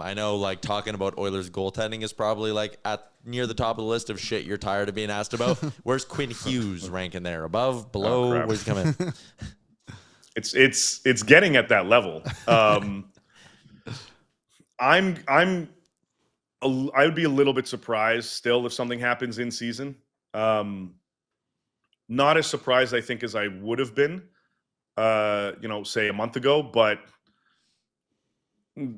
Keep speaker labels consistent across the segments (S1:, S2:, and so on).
S1: I know like talking about Oilers goaltending is probably like at near the top of the list of shit you're tired of being asked about. Where's Quinn Hughes ranking there? Above, below? Where's he coming?
S2: It's getting at that level. I would be a little bit surprised still if something happens in season. Not as surprised, I think, as I would have been, say a month ago, but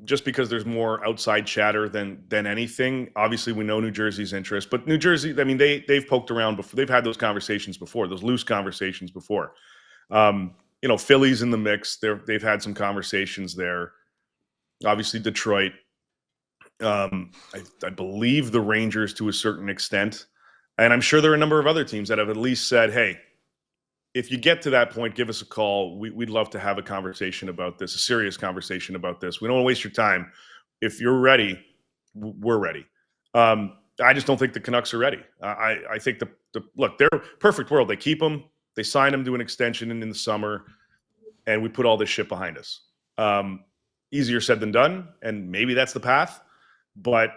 S2: just because there's more outside chatter than anything. Obviously, we know New Jersey's interest, but New Jersey, I mean, they've poked around before. They've had those conversations before, those loose conversations before. Philly's in the mix. They've had some conversations there. Obviously, Detroit. I believe the Rangers to a certain extent. And I'm sure there are a number of other teams that have at least said, hey, if you get to that point, give us a call. We'd love to have a conversation about this, a serious conversation about this. We don't want to waste your time. If you're ready, we're ready. I just don't think the Canucks are ready. I think look, they're perfect world. They keep them. They sign them to an extension in the summer, and we put all this shit behind us. Easier said than done, and maybe that's the path. But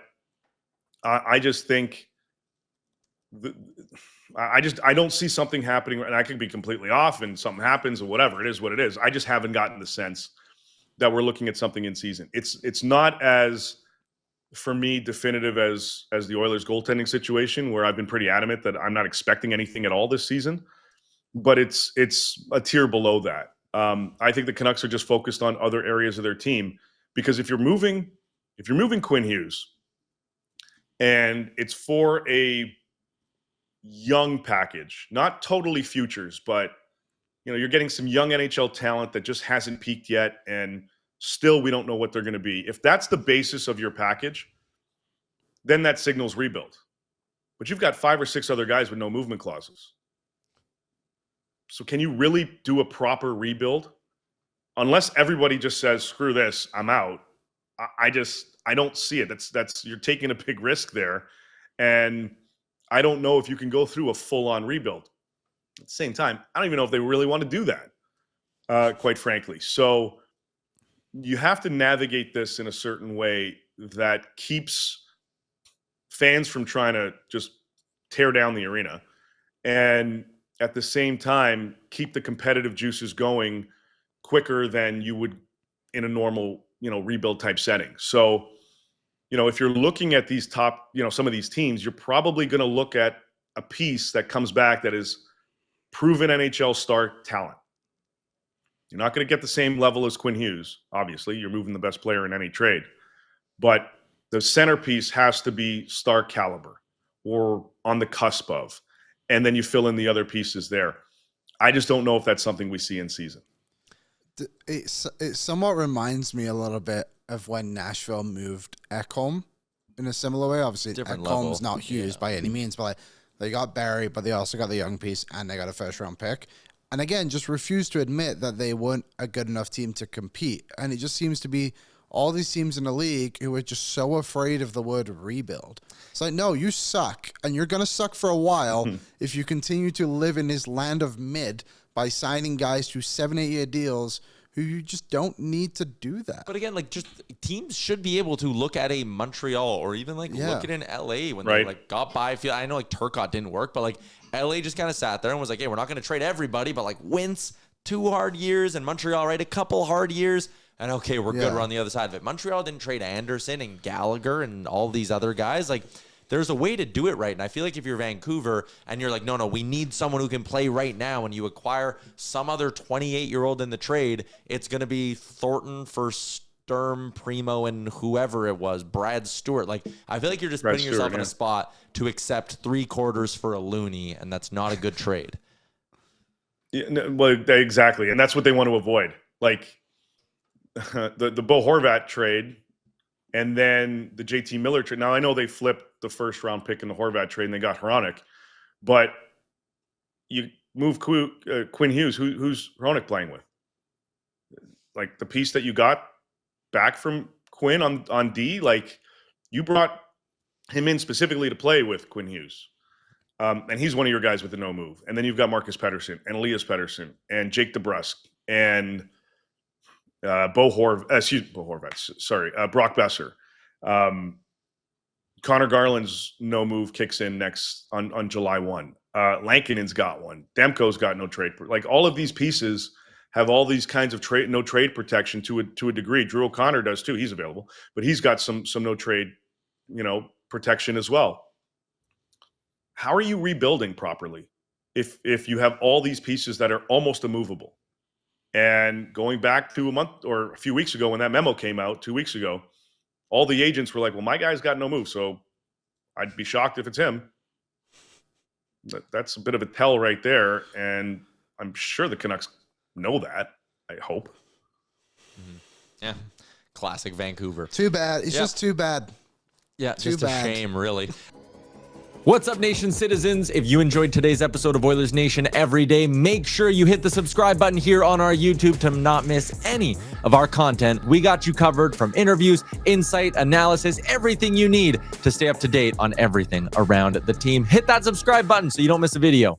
S2: I just think I don't see something happening, and I could be completely off, and something happens, or whatever. It is what it is. I just haven't gotten the sense that we're looking at something in season. It's not as, for me, definitive as the Oilers goaltending situation, where I've been pretty adamant that I'm not expecting anything at all this season. But it's a tier below that. I think the Canucks are just focused on other areas of their team, because if you're moving Quinn Hughes, and it's for a young package, not totally futures, but you're getting some young NHL talent that just hasn't peaked yet, and still we don't know what they're going to be. If that's the basis of your package, then that signals rebuild. But you've got 5 or 6 other guys with no movement clauses. So can you really do a proper rebuild? Unless everybody just says, screw this, I'm out. I don't see it. That's you're taking a big risk there. And I don't know if you can go through a full-on rebuild. At the same time, I don't even know if they really want to do that, quite frankly. So you have to navigate this in a certain way that keeps fans from trying to just tear down the arena, and at the same time keep the competitive juices going quicker than you would in a normal, rebuild type setting. So, if you're looking at these top, some of these teams, you're probably going to look at a piece that comes back that is proven NHL star talent. You're not going to get the same level as Quinn Hughes. Obviously, you're moving the best player in any trade, but the centerpiece has to be star caliber or on the cusp of, and then you fill in the other pieces there. I just don't know if that's something we see in season.
S3: It somewhat reminds me a little bit of when Nashville moved Ekholm in a similar way. Obviously,
S1: Different
S3: Ekholm's
S1: level.
S3: not Hughes by any means, but they got Barry, but they also got the young piece, and they got a first-round pick. And again, just refused to admit that they weren't a good enough team to compete. And it just seems to be all these teams in the league who are just so afraid of the word rebuild. It's like, no, you suck, and you're going to suck for a while if you continue to live in this land of mid by signing guys to 7-8 year deals who you just don't need to do that.
S1: But again, just teams should be able to look at a Montreal or even look at an LA when they got by. I know Turcotte didn't work, but LA just kind of sat there and was like, hey, we're not going to trade everybody, but Wentz, 2 hard years, and Montreal, right, a couple hard years. And okay, we're good. We're on the other side of it. Montreal didn't trade Anderson and Gallagher and all these other guys. There's a way to do it right. And I feel like if you're Vancouver and you're like, no, we need someone who can play right now, and you acquire some other 28-year-old in the trade, it's going to be Thornton for Sturm, Primo, and whoever it was, Brad Stewart. I feel like you're just putting yourself in a spot to accept 3/4 for a loony, and that's not a good trade.
S2: Yeah, well, exactly. And that's what they want to avoid. The Bo Horvat trade, and then the JT Miller trade. Now, I know they flipped the first-round pick in the Horvat trade, and they got Hronek. But you move Quinn Hughes. Who's Hronek playing with? The piece that you got back from Quinn on D, you brought him in specifically to play with Quinn Hughes. And he's one of your guys with the no move. And then you've got Marcus Pettersson and Elias Pettersson and Jake DeBrusk and Brock Besser. Connor Garland's no move kicks in next on July 1. Lankinen's got one. Demko's got no trade. Like all of these pieces have all these kinds of no trade protection to a degree. Drew O'Connor does too. He's available, but he's got some no trade, protection as well. How are you rebuilding properly if you have all these pieces that are almost immovable? And going back to a month or a few weeks ago when that memo came out 2 weeks ago, all the agents were like, well, my guy's got no move, so I'd be shocked if it's him. That's a bit of a tell right there, and I'm sure the Canucks know that, I hope.
S1: Mm-hmm. Yeah, classic Vancouver.
S3: Too bad. It's just too bad.
S1: Yeah, just a shame, really. What's up, Nation citizens? If you enjoyed today's episode of Oilers Nation Every Day, make sure you hit the subscribe button here on our YouTube to not miss any of our content. We got you covered from interviews, insight, analysis, everything you need to stay up to date on everything around the team. Hit that subscribe button so you don't miss a video.